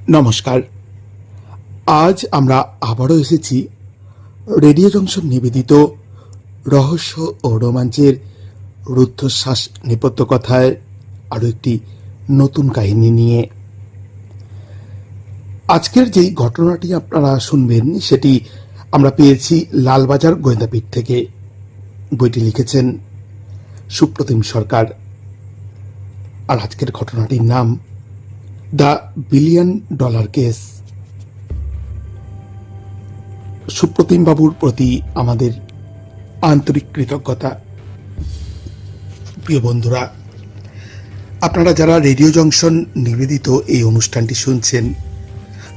নমস্কার। আজ আমরা আবারও এসেছি রেডিও জংশন নিবেদিত রহস্য ও রোমাঞ্চের রুদ্ধশ্বাস নেপথ্য কথায় আরও একটি নতুন কাহিনী নিয়ে। আজকের যেই ঘটনাটি আপনারা শুনবেন সেটি আমরা পেয়েছি লালবাজার গোয়েন্দাপীঠ থেকে। বইটি লিখেছেন সুপ্রতিম সরকার। আর আজকের ঘটনাটির নাম the billion dollar case. Supratim বাবুর প্রতি আমাদের আন্তরিক কৃতজ্ঞতা। প্রিয় বন্ধুরা, আপনারা যারা রেডিও জংশন নিবেদিত এই অনুষ্ঠানটি শুনছেন,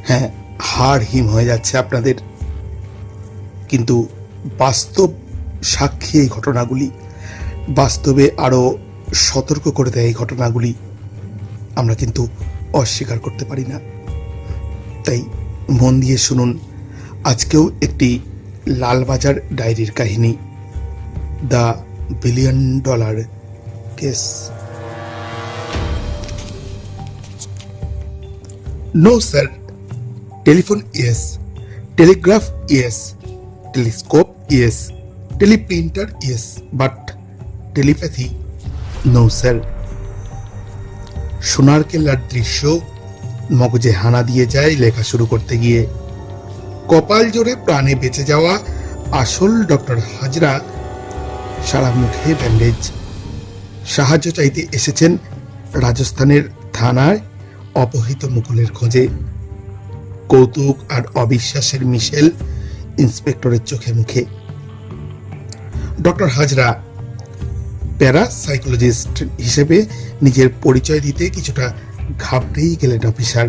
হ্যাঁ, হাড় হিম হয়ে যাচ্ছে আপনাদের, কিন্তু বাস্তব সাক্ষী এই ঘটনাগুলি, বাস্তবে আরও সতর্ক করে দেয় এই ঘটনাগুলি, আমরা কিন্তু অস্বীকার করতে পারি না। তাই মন দিয়ে শুনুন আজকেও একটি লালবাজার ডায়েরির কাহিনী, the billion dollar case. No sir. Telephone yes, telegraph yes, telescope yes, teleprinter yes, but telepathy no sir. সোনার কেল্লার দৃশ্য মগজে হানা দিয়ে যায় লেখা শুরু করতে গিয়ে। কপাল জোরে প্রাণে বেঁচে যাওয়া আসল ডক্টর হাজরা সারা মুখে ব্যান্ডেজ। সাহায্য চাইতে এসেছেন রাজস্থানের থানায় অপহৃত মুকুলের খোঁজে। কৌতুক আর অবিশ্বাসের মিশেল ইন্সপেক্টরের চোখে মুখে। ডক্টর হাজরা প্যারাসাইকোলজিস্ট হিসেবে নিজের পরিচয় দিতে কিছুটা ঘাবড়েই গেলেন অফিসার।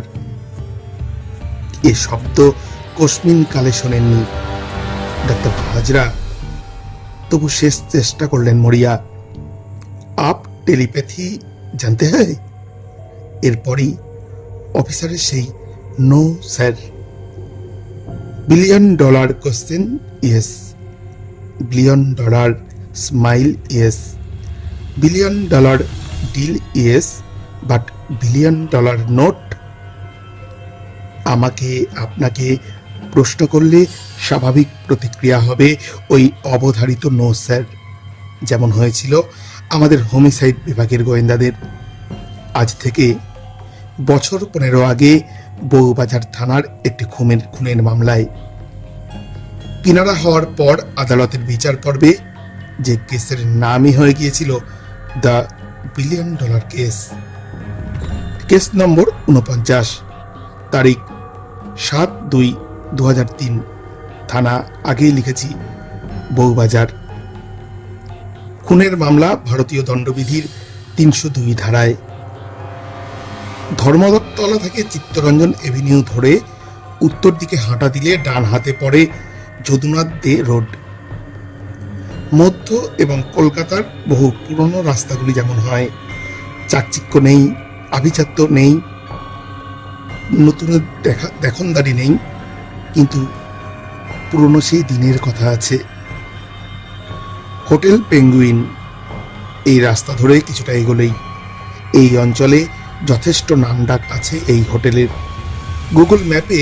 এ শব্দ কসমিন কালে শোনেননি ডক্টর হাজরা, তবু শেষ চেষ্টা করলেন মরিয়া। আপ টেলিপ্যাথি জানতে হয়? এরপরই অফিসারের সেই no sir. Billion dollar question yes, billion dollar smile yes, billion dollar deal yes, but billion dollar note. আমাকে আপনাকে প্রশ্ন করলে স্বাভাবিক প্রতিক্রিয়া হবে ওই অবধারিত নো স্যার, যেমন হয়েছিল আমাদের হোমিসাইড বিভাগের গোয়েন্দাদের। আজ থেকে বছর 15 আগে বউবাজার থানার একটি খুনের মামলায় কিনারা হওয়ার পর আদালতের বিচার পর্বে যে কেসের নামই হয়ে গিয়েছিল the billion dollar case. Case number 49, তারিখ 7/2/2003। থানা আগেই লিখেছি বউবাজার। খুনের মামলা ভারতীয় দণ্ডবিধির 302 ধারায়। ধর্মতলা থেকে চিত্তরঞ্জন এভিনিউ ধরে উত্তর দিকে হাঁটা দিলে ডান হাতে পড়ে যদুনাথ দে রোড। মধ্য এবং কলকাতার বহু পুরনো রাস্তাগুলি যেমন হয়, চাকচিক্য নেই, আভিজাত্য নেই, নতুন দেখনদারি নেই, কিন্তু পুরনো সেই দিনের কথা আছে। হোটেল পেঙ্গুইন এই রাস্তা ধরে কিছুটা এগোলেই এই অঞ্চলে যথেষ্ট নামডাক আছে এই হোটেলের। গুগল ম্যাপে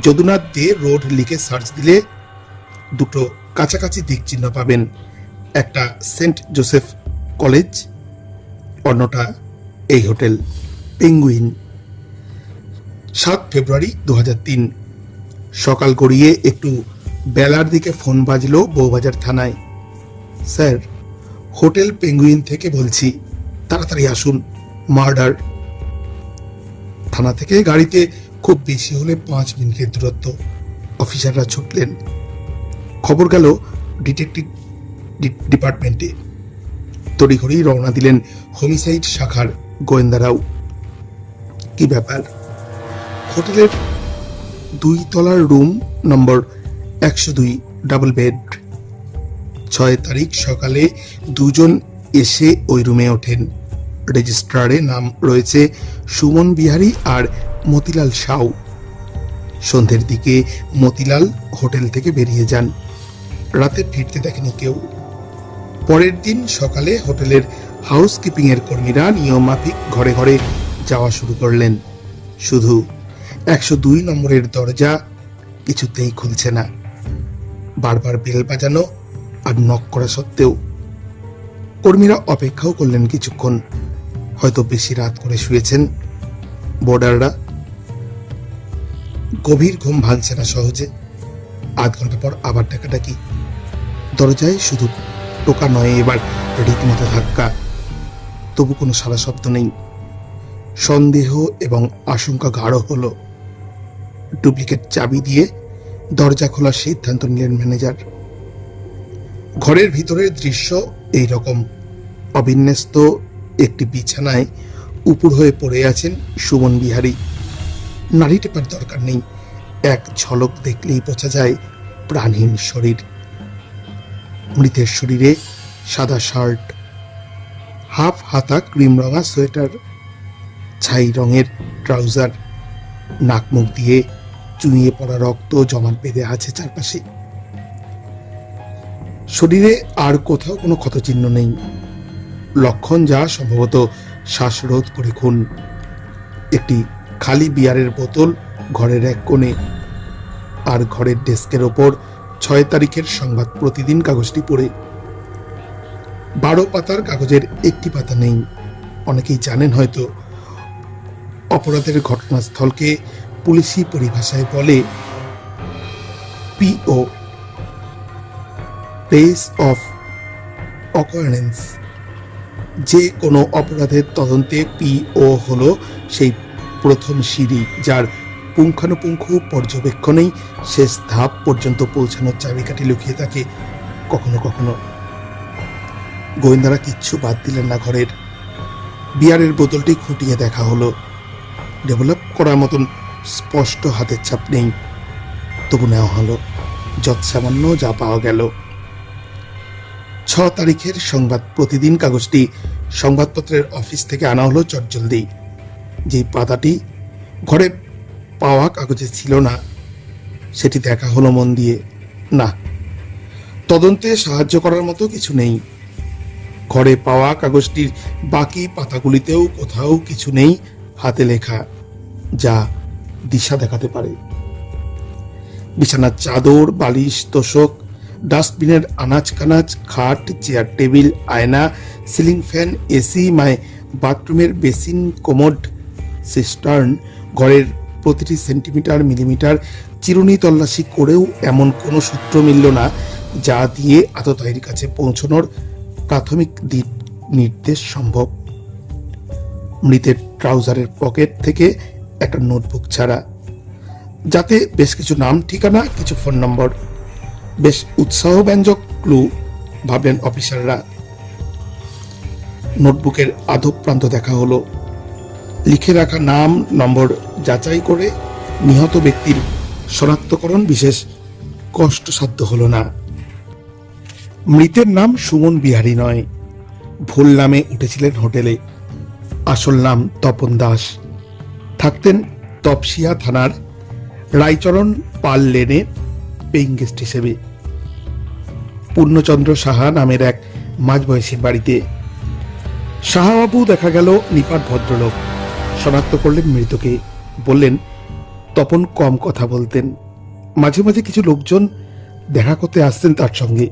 যদুনাথ দে রোড লিখে সার্চ দিলে দুটো কাছাকাছি দিক চিহ্ন পাবেন, একটা সেন্ট জোসেফ কলেজ, অন্যটা এই হোটেল পেঙ্গুইন। 7 ফেব্রুয়ারি 2003 সকাল গড়িয়ে একটু বেলার দিকে ফোন বাজলো বউবাজার থানায়। স্যার, হোটেল পেঙ্গুইন থেকে বলছি, তাড়াতাড়ি আসুন, মার্ডার। থানা থেকে গাড়িতে খুব বেশি হলে 5 মিনিটের দূরত্ব। অফিসাররা ছুটলেন। খবর গেল ডিটেকটিভ ডিপার্টমেন্টে। তড়িঘড়ি রওনা দিলেন হোমিসাইড শাখার গোয়েন্দারাও। কি ব্যাপার? হোটেলের 2 তলার রুম নম্বর 102, ডাবল বেড। 6 তারিখ সকালে 2 জন এসে ওই রুমে ওঠেন। রেজিস্ট্রারে নাম রয়েছে সুমন বিহারী আর মতিলাল সাউ। সন্ধ্যের দিকে মতিলাল হোটেল থেকে বেরিয়ে যান। রাতে ফিরতে দেখেনি কেউ। পরের দিন সকালে হোটেলের হাউসকিপিং এর কর্মীরা নিয়মমাফিক ঘরে ঘরে যাওয়া শুরু করলেন। শুধু 102 নম্বরের দরজা কিছুতেই খুলছে না। বারবার বেল বাজানো আর নক করা সত্ত্বেও কর্মীরা অপেক্ষাও করলেন কিছুক্ষণ। হয়তো বেশি রাত করে শুয়েছেন বোর্ডাররা। গভীর ঘুম ভাঙছে না সহজে। আধ ঘন্টা পর আবার ডাকাডাকি। দরজায় শুধু টোকা নয়, এবার রীতিমতো ধাক্কা। তবু কোনো সারা শব্দ নেই। সন্দেহ এবং আশঙ্কা গাঢ় হলো। ডুপ্লিকেট চাবি দিয়ে দরজা খোলার সিদ্ধান্ত নিলেন ম্যানেজার। ঘরের ভিতরের দৃশ্য এই রকম। অবিন্যস্ত একটি বিছানায় উপুড় হয়ে পড়ে আছেন সুমন বিহারী। নাড়ি টেপার দরকার নেই, এক ঝলক দেখলেই বোঝা যায় প্রাণহীন শরীর। মৃতের শরীরে সাদা শার্ট, হাফ হাতা ক্রিম রঙা সোয়েটার, ছাই রঙের ট্রাউজার, নাক মুখ দিয়ে চুইয়ে পড়া রক্ত জমাট বেঁধে আছে চারপাশে। শরীরে আর কোথাও কোনো ক্ষতচিহ্ন নেই। লক্ষণ যা সম্ভবত শ্বাসরোধ করে খুন। একটি খালি বিয়ারের বোতল ঘরের এক কোণে, আর ঘরের ডেস্কের ওপর 6 তারিখের সংবাদ প্রতিদিন কাগজটি পড়ে। 12 পাতার কাগজের একটি পাতা নেই। অনেকেই জানেন হয়তো, অপরাধের ঘটনাস্থলকে পুলিশি পরিভাষায় বলে পিও, প্লেস অফ অকারেন্স। যে কোনো অপরাধের তদন্তে পিও হলো সেই প্রথম সিঁড়ি, যার পুঙ্খানুপুঙ্খ পর্যবেক্ষণেই শেষ ধাপ পর্যন্ত পৌঁছানোর চাবিকাঠি লুকিয়ে থাকে। কখনো কখনো গোয়েন্দারা কিচ্ছু বাদ দিলেন না ঘরের। বিয়ারের বোতলটি খুঁটিয়ে দেখা হলো। ডেভেলপ করার মতন স্পষ্ট হাতের ছাপ নেই, তবু নেওয়া হলো যৎসামান্য যা পাওয়া গেল। 6 তারিখের সংবাদ প্রতিদিন কাগজটি সংবাদপত্রের অফিস থেকে আনা হলো চটজলদি। যে পাতাটি ঘরে পাওয়া কাগজে ছিল না, সেটি দেখা হলো মন দিয়ে। না, তদন্তে সাহায্য করার মতো কিছু নেই। ঘরে পাওয়া কাগজটির বাকি পাতাগুলিতেও কোথাও কিছু নেই হাতে লেখা, যা দিশা দেখাতে পারে। বিছানার চাদর, বালিশ, তোশক, ডাস্টবিনের আনাজ কানাজ, খাট, চেয়ার টেবিল, আয়না, সিলিং ফ্যান, এসি, বাথরুমের বেসিন, কোমোড, সিস্টার্ন, ঘরের প্রতিটি সেন্টিমিটার মিলিমিটার চিরুনি তল্লাশি করেও এমন কোনো সূত্র মিলল না যা দিয়ে আততায়ীর কাছে পৌঁছানোর প্রাথমিক দিক নির্দেশ সম্ভব। মৃতের ট্রাউজারের পকেট থেকে একটা নোটবুক ছাড়া, যাতে বেশ কিছু নাম, ঠিকানা, কিছু ফোন নম্বর। বেশ উৎসাহব্যঞ্জক ক্লু, ভাবলেন অফিসাররা। নোটবুকের আধো প্রান্ত দেখা হলো। লিখে রাখা নাম নম্বর যাচাই করে নিহত ব্যক্তির শনাক্তকরণ বিশেষ কষ্টসাধ্য হলো না। মৃতের নাম সুমন বিহারী নয়, ভুল নামে উঠেছিলেন হোটেলে। আসল নাম তপন দাস। থাকতেন তপসিয়া থানার রায়চরণ পাল লেনে পেইং গেস্ট হিসেবে। পূর্ণচন্দ্র সাহা নামের এক মাঝবয়সীর বাড়িতে। সাহাবাবু দেখা গেল নিপাট ভদ্রলোক। শনাক্ত করলেন মৃতকে। বললেন তপন কম কথা বলতেন। মাঝে মাঝে কিছু লোকজন দেখা করতে আসতেন তার সঙ্গে।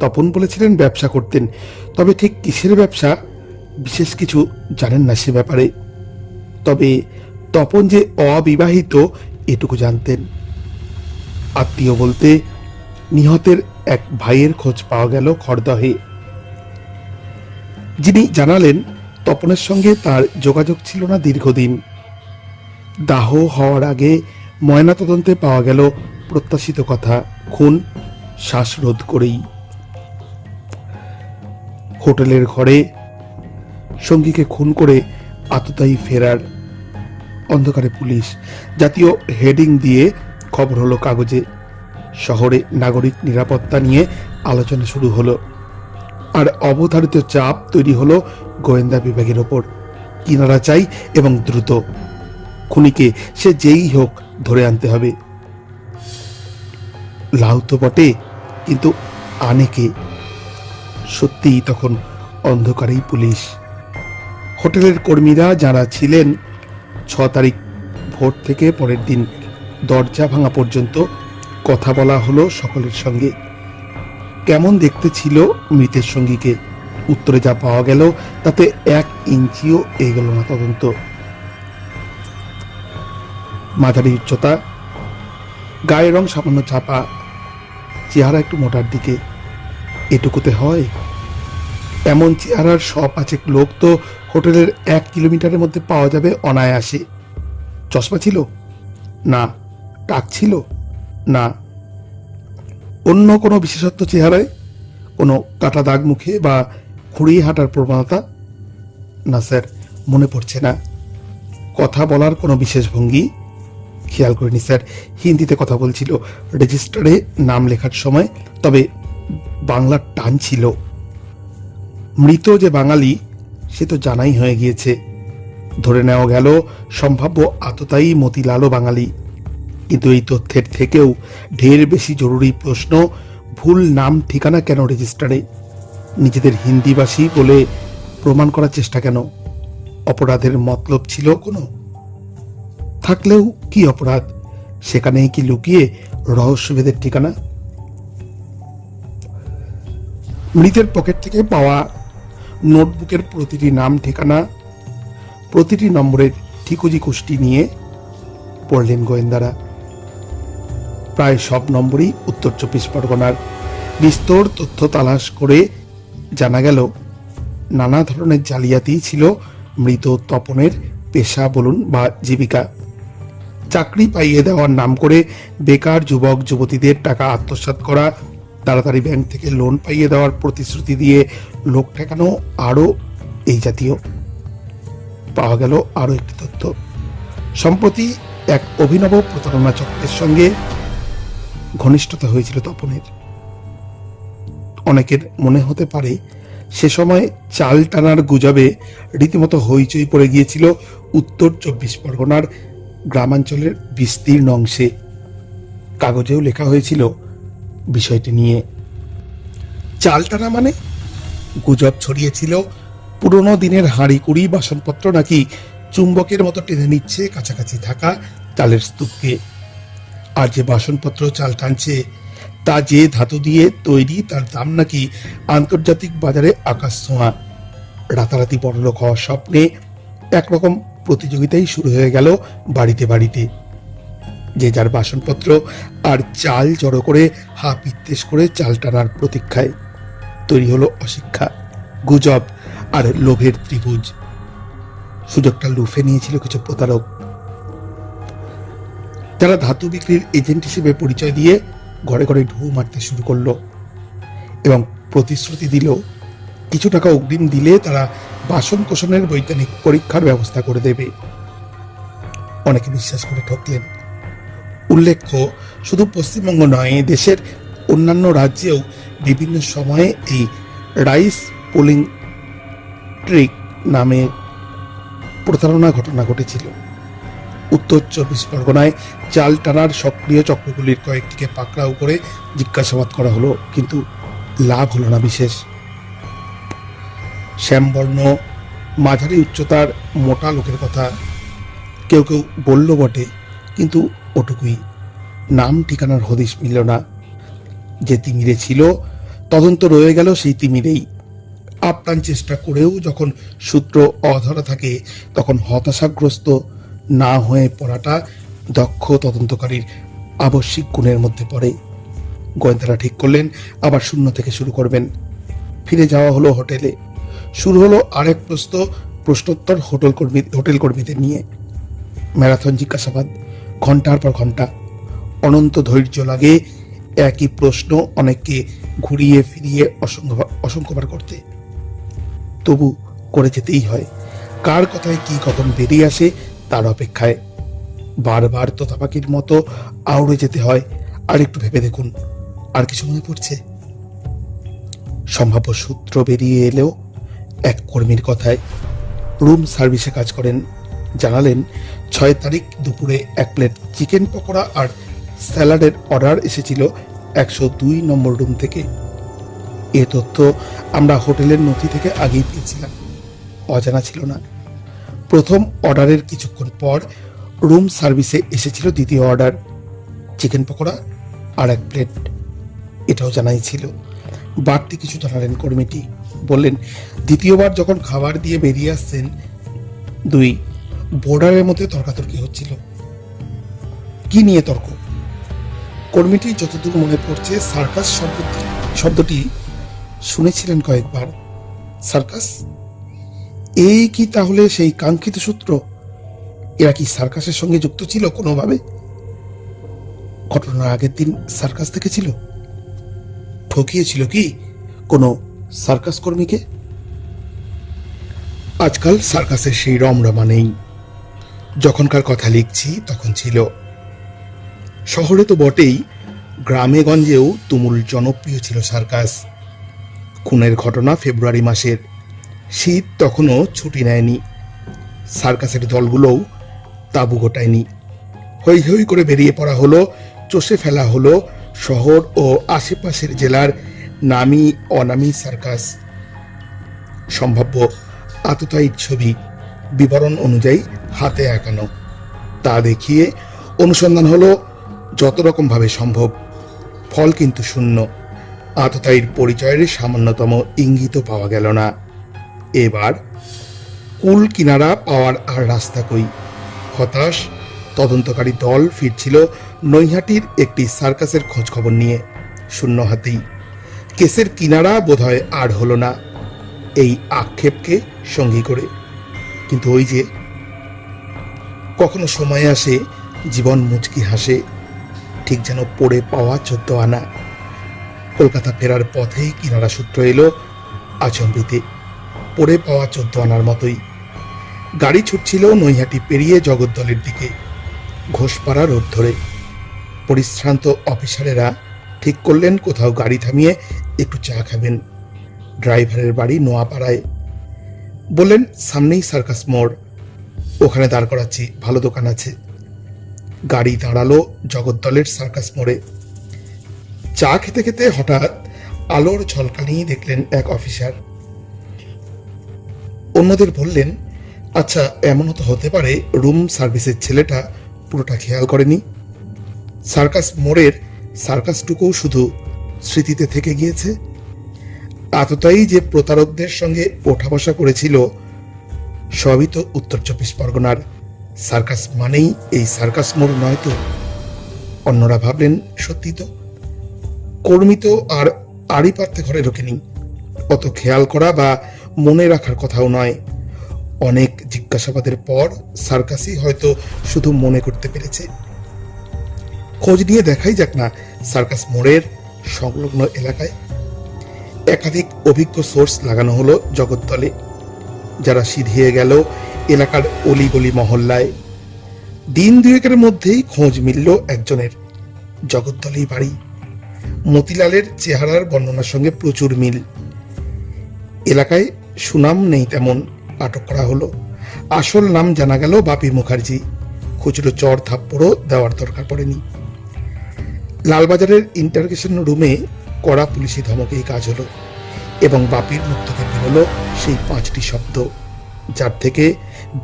তপন বলেছিলেন ব্যবসা করতেন, তবে ঠিক কিসের ব্যবসা বিশেষ কিছু জানেন না সে ব্যাপারে। তবে তপন যে অবিবাহিত এটুকু জানতেন। আত্মীয় বলতে নিহতের এক ভাইয়ের খোঁজ পাওয়া গেল খড়দহে, যিনি জানালেন তপনের সঙ্গে তার যোগাযোগ ছিল না দীর্ঘদিন। দাহ হওয়ার আগে ময়নাতদন্তে পাওয়া গেল প্রত্যাশিত কথা, খুন শ্বাসরোধ করেই। হোটেলের ঘরে সঙ্গীকে খুন করে আততায়ী ফেরার। অন্ধকারে পুলিশ, জাতীয় হেডিং দিয়ে খবর হলো কাগজে। শহরে নাগরিক নিরাপত্তা নিয়ে আলোচনা শুরু হলো। আর অবধারিত চাপ তৈরি হলো গোয়েন্দা বিভাগের ওপর। কিনারা চাই এবং দ্রুত। খুনিকে সে যেই হোক ধরে আনতে হবে। লাউ তো বটে, কিন্তু আনেকে? সত্যিই তখন অন্ধকারেই পুলিশ। হোটেলের কর্মীরা যারা ছিলেন 6 তারিখ ভোর থেকে পরের দিন দরজা ভাঙা পর্যন্ত কথা বলা হলো সকলের সঙ্গে। কেমন দেখতে ছিল মৃতের সঙ্গীকে? উত্তরে যা পাওয়া গেল তাতে 1 ইঞ্চিও এগোল না তদন্ত। মাঝারি উচ্চতা, গায়ের রং সামান্য চাপা, চেহারা একটু মোটার দিকে। এটুকুতে হয়? এমন চেহারার 100-5 লোক তো হোটেলের 1 কিলোমিটারের মধ্যে পাওয়া যাবে অনায়াসে। চশমা ছিল না, টাক ছিল না, অন্য কোনো বিশেষত্ব চেহারায়, কোনো কাটা দাগ মুখে বা খুঁড়িয়ে হাঁটার প্রবণতা? না স্যার, মনে পড়ছে না। কথা বলার কোনো বিশেষ ভঙ্গি? খেয়াল করিনি স্যার। হিন্দিতে কথা বলছিল রেজিস্টারে নাম লেখার সময়, তবে বাংলার টান ছিল। মৃত যে বাঙালি সে তো জানাই হয়ে গিয়েছে। ধরে নেওয়া গেল সম্ভাব্য আততায়ী মতিলালও বাঙালি। কিন্তু এই তথ্যের থেকেও ঢের বেশি জরুরি প্রশ্ন, ভুল নাম ঠিকানা কেন রেজিস্টারে? নিজেদের হিন্দিভাষী বলে প্রমাণ করার চেষ্টা কেন? অপরাধের মতলব ছিল কোনো? থাকলেও কি অপরাধ? সেখানেই কি লুকিয়ে রহস্যভেদের ঠিকানা? মৃতের পকেট থেকে পাওয়া নোটবুকের প্রতিটি নাম ঠিকানা, প্রতিটি নম্বরের ঠিকুজি কুষ্টি নিয়ে পড়লেন গোয়েন্দারা। প্রায় সব নম্বরই উত্তর 24 পরগনার। বিস্তর তথ্য তালাশ করে জানা গেল নানা ধরনের জালিয়াতি ছিল মৃত তপনের পেশা বলুন বা জীবিকা। চাকরি পাইয়ে দেওয়ার নাম করে বেকার যুবক যুবতীদের টাকা আত্মসাৎ করা, তাড়াতাড়ি ব্যাংক থেকে লোন পাইয়ে দেওয়ার প্রতিশ্রুতি দিয়ে লোক ঠেকানো, আরও এই জাতীয়। পাওয়া গেল আরও একটি তথ্য। সম্প্রতি এক অভিনব প্রতারণা চক্রের সঙ্গে ঘনিষ্ঠতা হয়েছিল তপনের। অনেকের মনে হতে পারে সে সময় চাল টানার গুজবে রীতিমতো হইচই পড়ে গিয়েছিল উত্তর 24 পরগনার গ্রামাঞ্চলের বিস্তীর্ণ অংশে। কাগজেও লেখা হয়েছিল বিষয়টি নিয়ে। চাল টানা মানে? গুজব ছড়িয়েছিল পুরনো দিনের হাঁড়ি কুড়ি বাসনপত্র নাকি চুম্বকের মতো টেনে নিচ্ছে কাছাকাছি থাকা চালের স্তূপকে। আর যে বাসনপত্র চাল টানছে তা যে ধাতু দিয়ে তৈরি তার দাম নাকি আন্তর্জাতিক বাজারে আকাশ ছোঁয়া। রাতারাতি বড়লোক হওয়ার স্বপ্নে একরকম প্রতিযোগিতাই শুরু হয়ে গেল বাড়িতে বাড়িতে। যে যার বাসনপত্র আর চাল জড়ো করে হা পিত্তেশ করে চাল টানার প্রতীক্ষায়। তৈরি হলো অশিক্ষা, গুজব আর লোভের ত্রিভুজ। সুযোগটা লুফে নিয়েছিল কিছু প্রতারক, যারা ধাতু বিক্রির এজেন্ট হিসেবে পরিচয় দিয়ে ঘরে ঘরে ঢু মারতে শুরু করলো এবং প্রতিশ্রুতি দিল কিছু টাকা অগ্রিম দিলে তারা বাসন কোষণের বৈজ্ঞানিক পরীক্ষার ব্যবস্থা করে দেবে। অনেকে বিশ্বাস করে ঠকলেন। উল্লেখ্য, শুধু পশ্চিমবঙ্গ নয়, দেশের অন্যান্য রাজ্যেও বিভিন্ন সময়ে এই রাইস পুলিং ট্রিক নামে প্রতারণা ঘটনা ঘটেছিল। উত্তর 24 পরগনায় চাল টানার সক্রিয় চক্রগুলির কয়েকটিকে পাকড়াও করে জিজ্ঞাসাবাদ করা হলো, কিন্তু লাভ হলো না বিশেষ। শ্যামবর্ণ, মাঝারি উচ্চতার মোটা লোকের কথা কেউ কেউ বলল বটে, কিন্তু ওটুকুই। নাম ঠিকানার হদিশ মিলল না। যে তিমিরে ছিল তদন্ত রয়ে গেল সেই তিমিরেই। আপ্রাণ চেষ্টা করেও যখন সূত্র অধরা থাকে তখন হতাশাগ্রস্ত না হয়ে পড়াটা দক্ষ তদন্তকারীর আবশ্যিক গুণের মধ্যে পড়ে। গোয়েন্দারা ঠিক করলেন আবার শূন্য থেকে শুরু করবেন। ফিরে যাওয়া হলো হোটেলে। শুরু হলো আরেক প্রশ্নোত্তর হোটেল কর্মীদের নিয়ে। ম্যারাথন জিজ্ঞাসাবাদ, ঘন্টার পর ঘন্টা। অনন্ত ধৈর্য লাগে একই প্রশ্ন অনেককে ঘুরিয়ে ফিরিয়ে অসংখ্যবার করতে। তবু করে যেতেই হয়। কার কথায় কি কখন বেরিয়ে আসে তার অপেক্ষায়। বারবার তোতা পাখির মতো আউড়ে যেতে হয়। আর একটু ভেবে দেখুন, আর কিছু মনে পড়ছে? সম্ভাব্য সূত্র বেরিয়ে এলেও এক কর্মীর কথায়। রুম সার্ভিসে কাজ করেন। জানালেন 6 তারিখ দুপুরে 1 প্লেট চিকেন পকোড়া আর স্যালাডের অর্ডার এসেছিল 102 নম্বর রুম থেকে। এ তথ্য আমরা হোটেলের নথি থেকে আগেই পেয়েছিলাম, অজানা ছিল না। প্রথম অর্ডারের কিছুক্ষণ পর রুম সার্ভিসে এসেছিল দ্বিতীয় অর্ডার, চিকেন পকোড়া আর 1 প্লেট। এটাও জানাই ছিল। বাড়তি কিছু জানালেন কর্মীটি, বললেন দ্বিতীয়বার যখন খাবার দিয়ে বেরিয়ে আসছেন 2 বোর্ডারের মধ্যে তর্কাতর্কি হচ্ছিল। কি নিয়ে তর্ক? কর্মীটি যতদূর মনে পড়ছে সার্কাস শব্দটি শুনেছিলেন কয়েকবার। সার্কাস? এই কি তাহলে সেই কাঙ্ক্ষিত সূত্র? এরা কি সার্কাসের সঙ্গে যুক্ত ছিল কোনোভাবে? ঘটনার আগের দিন সার্কাস দেখেছিল? ঠকিয়েছিল কি কোনো সার্কাস কর্মীকে? আজকাল সার্কাসের সেই রমরমা নেই। যখনকার কথা লিখছি তখন ছিল। শহরে তো বটেই, গ্রামে গঞ্জেও তুমুল জনপ্রিয় ছিল সার্কাস। খুনের ঘটনা ফেব্রুয়ারি মাসের। শীত তখনও ছুটি নেয়নি। সার্কাসের দলগুলোও তাঁবু গোটায়নি। হৈ হৈ করে বেরিয়ে পড়া হলো, চষে ফেলা হলো শহর ও আশেপাশের জেলার নামি অনামি সার্কাস। সম্ভাব্য আততায়ীর ছবি বিবরণ অনুযায়ী হাতে আঁকানো। তা দেখিয়ে অনুসন্ধান হলো যত রকমভাবে সম্ভব। ফল কিন্তু শূন্য। আততায়ীর পরিচয়ের সামান্যতম ইঙ্গিতও পাওয়া গেল না। এবার কুল কিনারা পাওয়ার আর রাস্তা কই? হতাশ তদন্তকারী দল ফিরছিল নৈহাটির একটি সার্কাসের খোঁজ খবর নিয়ে, শূন্য হাতেই। কেসের কিনারা বোধহয় আর হলো না, এই আক্ষেপকে সঙ্গী করে। কিন্তু ওই যে কখনো সময় আসে জীবন মুচকি হাসে, ঠিক যেন পড়ে পাওয়া 14 আনা। কলকাতা ফেরার পথেই কিনারা সূত্র এলো আচম্বিতে, পড়ে পাওয়া 14 আনার মতোই। গাড়ি ছুটছিল নৈহাটি পেরিয়ে জগদ্দলের দিকে, ঘোষপাড়া রোড ধরে। পরিশ্রান্ত অফিসারেরা ঠিক করলেন কোথাও গাড়ি থামিয়ে একটু চা খাবেন। ড্রাইভারের বাড়ি নোয়াপাড়ায়। বললেন সামনেই সার্কাস মোড়, ওখানে দাঁড় করাচ্ছি, ভালো দোকান আছে। গাড়ি দাঁড়ালো জগদ্দলের সার্কাস মোড়ে। চা খেতে খেতে হঠাৎ আলোর ঝলকানি দেখলেন এক অফিসার। অন্যদের বললেন, আচ্ছা এমনও তো হতে পারে রুম সার্ভিসের ছেলেটা পুরোটা খেয়াল করেনি। সার্কাস মোড়ের সার্কাসটুকুও শুধু স্মৃতিতে থেকে গিয়েছে। আততায়ী যে প্রতারকদের সঙ্গে ওঠা বসা করেছিল সবই তো উত্তর 24 পরগনার। সার্কাস মানেই এই সার্কাস মোড় নয় তো? অন্যরা ভাবলেন সত্যি তো। কর্মী তো আর আড়ি পারতে ঘরে ঢোকেনি। অত খেয়াল করা বা মনে রাখার কথাও নয়। অনেক জিজ্ঞাসাবাদের পর সার্কাসই হয়তো শুধু মনে করতে পেরেছে। খোঁজ নিয়ে দেখাই যাক না সার্কাস মোড়ের সংলগ্ন এলাকায়। একাধিক অভিজ্ঞ সোর্স লাগানো হলো জগদ্দলে, যারা সিধিয়ে গেল এলাকার অলিগলি মহল্লায়। দিন দুয়েকের মধ্যেই খোঁজ মিলল একজনের। জগদ্দলেই বাড়ি। মতিলালের চেহারার বর্ণনার সঙ্গে প্রচুর মিল। এলাকায় সুনাম নেই তেমন, আটক করা হলো। আসল নাম জানা গেল বাপি মুখার্জি। খুচরো চর থাপ্পড়ও দেওয়ার দরকার পড়েনি। লালবাজারের ইন্টারগেশন রুমে কড়া পুলিশি ধমকেই কাজ হলো, এবং বাপির মুখ থেকে বেরোলো সেই 5টি শব্দ, যার থেকে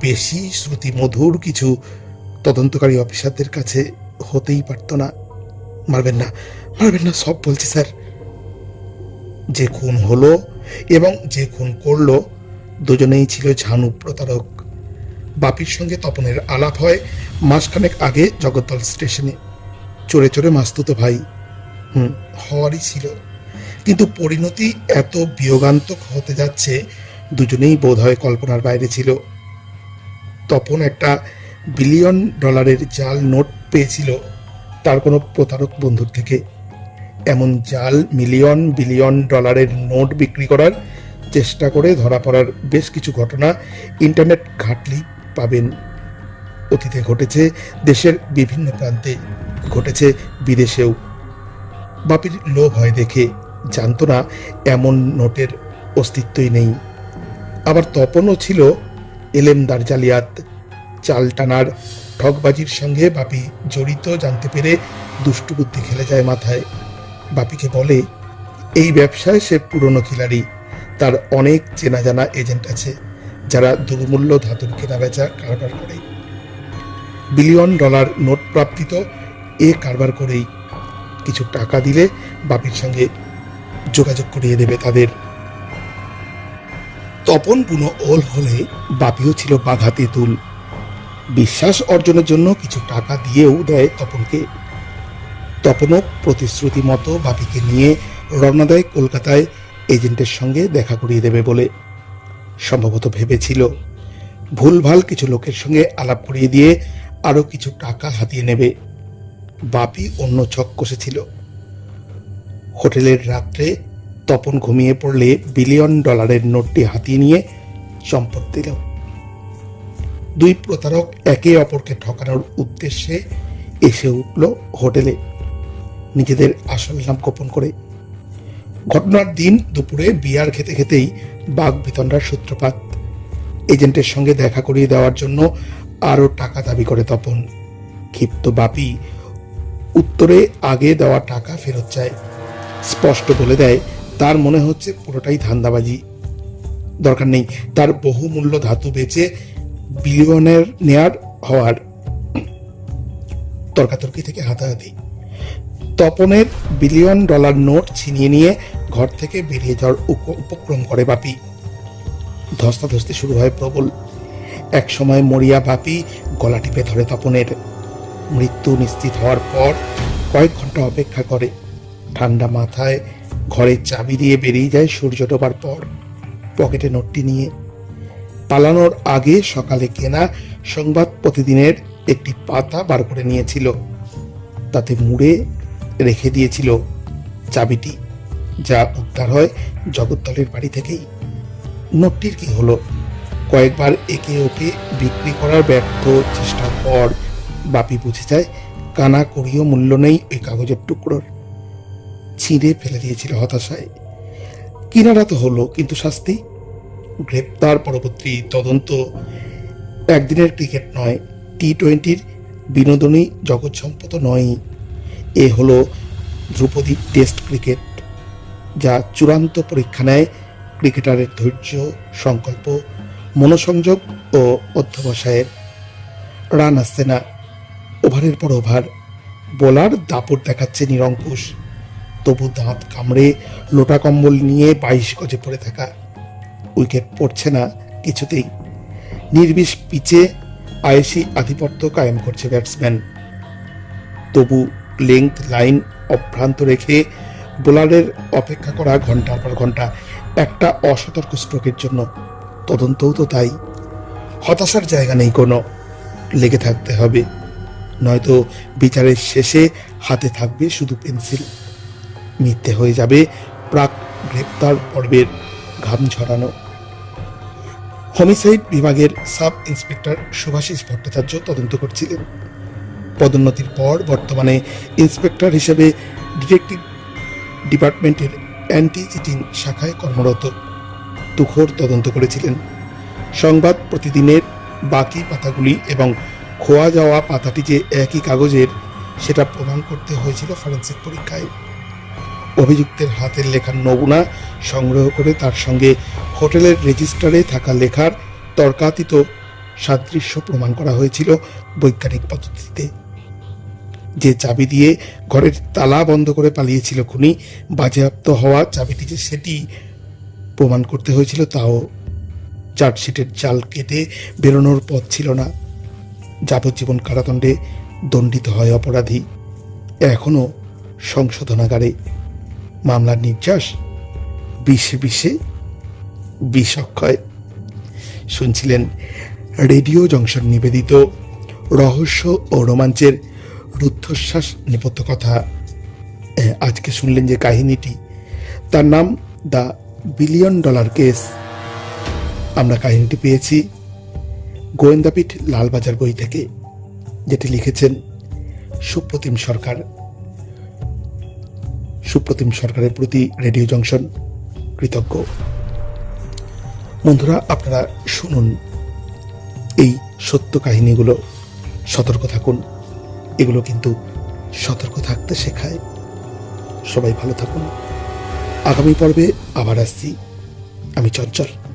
বেশি শ্রুতি মধুর কিছু তদন্তকারী অফিসারদের কাছে হতেই পারত না। মারবেন না, মারবেন না, সব বলছি স্যার। যে খুন হলো এবং যে খুন করলো দুজনেই ছিল ঝানু প্রতারক। বাপির সঙ্গে তপনের আলাপ হয় মাসখানেক আগে জগদ্দল স্টেশনে। চোরে চোরে মাস্তুতো ভাই হওয়ারই ছিল, কিন্তু পরিণতি এত বিয়োগান্তক হতে যাচ্ছে দুজনেই বোধহয় কল্পনার বাইরে ছিল। তপন একটা $1 বিলিয়ন জাল নোট পেয়েছিল তার কোনো প্রতারক বন্ধুর থেকে। এমন জাল $1 বিলিয়ন নোট বিক্রি করার চেষ্টা করে ধরা পড়ার বেশ কিছু ঘটনা ইন্টারনেট ঘাঁটলেই পাবেন। অতীতে ঘটেছে দেশের বিভিন্ন প্রান্তে, ঘটেছে বিদেশেও। বাপির লোভ হয় দেখে, জানতো না এমন নোটের অস্তিত্বই নেই। আবার তপনও ছিল এলেমদার জালিয়াত। চাল টানার ঠকবাজির সঙ্গে বাপি জড়িত জানতে পেরে দুষ্টু বুদ্ধি খেলে যায় মাথায়। বাপিকে বলে এই ব্যবসায় সে পুরনো খিলাড়ি, তার অনেক চেনা জানা এজেন্ট আছে যারা দুর্মূল্য ধাতুর কেনা বেচা কারবার করে। বিলিয়ন ডলার নোট প্রাপ্তিত এ কারবার করেই কিছু টাকা দিলে বাপির সঙ্গে যোগাযোগ করিয়ে দেবে তাদের। তপন বুনো ওল হলে বাপিও ছিল বাঘা তেঁতুল। বিশ্বাস অর্জনের জন্য কিছু টাকা দিয়েও দেয় তপনকে। তপনও প্রতিশ্রুতি মতো বাপিকে নিয়ে রওনা দেয় কলকাতায় এজেন্টের সঙ্গে দেখা করিয়ে দেবে বলে। সম্ভবত ভেবেছিল ভুলভাল কিছু লোকের সঙ্গে আলাপ করিয়ে দিয়ে আরো কিছু টাকা হাতিয়ে নেবে। বাপি অন্য ছক কষেছিল। হোটেলের রাত্রে তপন ঘুমিয়ে পড়লে বিলিয়ন ডলারের নোটটি হাতিয়ে নিয়ে চম্পট দিল। দুই প্রতারক একে অপরকে ঠকানোর উদ্দেশ্যে এসে উঠল হোটেলে, নিজেদের আসল নাম গোপন করে। ঘটনার দিন দুপুরে বিয়ার খেতে খেতেই বাঘ বিতণ্ডার সূত্রপাত। এজেন্টের সঙ্গে দেখা করিয়ে দেওয়ার জন্য আরো টাকা দাবি করে তপন। ক্ষিপ্ত বাপি উত্তরে আগে দেওয়া টাকা ফেরত চায়। স্পষ্ট বলে দেয় তার মনে হচ্ছে পুরোটাই ধান্দাবাজি, দরকার নেই তার বহুমূল্য ধাতু বেচে বিলিয়নের নেয়ার হওয়ার। তর্কাতর্কি থেকে হাতাহাতি। তপনের বিলিয়ন ডলার নোট ছিনিয়ে নিয়ে ঘর থেকে বেরিয়ে যাওয়ার উপক্রম করে বাপি। ধস্তাধস্তি শুরু হয় প্রবল। এক সময় মরিয়া বাপি গলা টিপে ধরে তপনের। মৃত্যু নিশ্চিত হওয়ার পর কয়েক ঘন্টা অপেক্ষা করে। ঠান্ডা মাথায় ঘরের চাবি দিয়ে বেরিয়ে যায় সূর্য ডোবার পর, পকেটে নোটটি নিয়ে। পালানোর আগে সকালে কেনা সংবাদ প্রতিদিনের একটি পাতা বার করে নিয়েছিল। তাতে মুড়ে রেখে দিয়েছিল চাবিটি, যা উদ্ধার হয় জগদ্দলের বাড়ি থেকেই। নোটটির কি হলো? কয়েকবার একে ওকে বিক্রি করার ব্যর্থ চেষ্টার পর বাপি বুঝে যায় কানা করিও মূল্য নেই ওই কাগজের টুকরোর। ছিঁড়ে ফেলে দিয়েছিল হতাশায়। কিনারা তো হলো, কিন্তু শাস্তি? গ্রেপ্তার, পরবর্তী তদন্ত। একদিনের ক্রিকেট নয়, টি-20 বিনোদনী জগৎ সম্পদ নয়। এ হলো ধ্রুপদী টেস্ট ক্রিকেট, যা চূড়ান্ত পরীক্ষা নেয় ক্রিকেটারের ধৈর্য, সংকল্প, মনোসংযোগ ও অধ্যবসায়ের। রান আসছে না, ওভারের পর ওভার। বোলার দাপট দেখাচ্ছে নিরঙ্কুশ, তবু দাঁত কামড়ে লোটা কম্বল নিয়ে 22 গজে পড়ে থাকা। উইকেট পড়ছে না কিছুতেই। নির্বিষ পিচে আয়েশি আধিপত্য কায়েম করছে ব্যাটসম্যান। তবু লেংথ লাইন অভ্রান্ত রেখে বোলারের অপেক্ষা করা ঘন্টার পর ঘন্টা একটা অসতর্ক স্ট্রোকের জন্য। তদন্তও তো তাই। হতাশার জায়গা নেই কোনো, লেগে থাকতে হবে, নয়তো বিচারের শেষে হাতে থাকবে শুধু পেন্সিল। মিথ্যে হয়ে যাবে প্রাক গ্রেপ্তার পর্বের ঘাম ঝরানো। হোমিসাইড বিভাগের সাব ইন্সপেক্টর শুভাশিস ভট্টাচার্য তদন্ত করছিলেন। পদোন্নতির পর বর্তমানে ইন্সপেক্টর হিসেবে ডিটেকটিভ ডিপার্টমেন্টের অ্যান্টি চিটিং শাখায় কর্মরত। তুখোড় তদন্ত করেছিলেন। সংবাদ প্রতিদিনের বাকি পাতাগুলি এবং খোয়া যাওয়া পাতাটি যে একই কাগজের, সেটা প্রমাণ করতে হয়েছিল ফরেন্সিক পরীক্ষায়। অভিযুক্তের হাতের লেখার নমুনা সংগ্রহ করে তার সঙ্গে হোটেলের রেজিস্টারে থাকা লেখার তর্কাতীত সাদৃশ্য প্রমাণ করা হয়েছিল বৈজ্ঞানিক পদ্ধতিতে। যে চাবি দিয়ে ঘরের তালা বন্ধ করে পালিয়েছিল খুনি, বাজেয়াপ্ত হওয়া চাবিটি যে সেটি প্রমাণ করতে হয়েছিল তাও। চার্জশিটের জাল কেটে বেরোনোর পথ ছিল না। যাবজ্জীবন কারাদণ্ডে দণ্ডিত হয় অপরাধী, এখনো সংশোধনাগারে। মামলার নির্যাস বিষে বিষে বিষক্ষয়। শুনছিলেন রেডিও জংশন নিবেদিত রহস্য ও রোমাঞ্চের রুদ্ধশ্বাস নেপথ্য কথা। আজকে শুনলেন যে কাহিনীটি, তার নাম দ্য বিলিয়ন ডলার কেস। আমরা কাহিনীটি পেয়েছি গোয়েন্দাপীঠ লালবাজার বই থেকে, যেটি লিখেছেন সুপ্রতিম সরকার। সুপ্রতিম সরকারের প্রতি রেডিও জংশন কৃতজ্ঞ। বন্ধুরা, আপনারা শুনুন এই সত্য কাহিনীগুলো, সতর্ক থাকুন। এগুলো কিন্তু সতর্ক থাকতে শেখায়। সবাই ভালো থাকুন। আগামী পর্বে আবার আসছি। আমি চঞ্চল।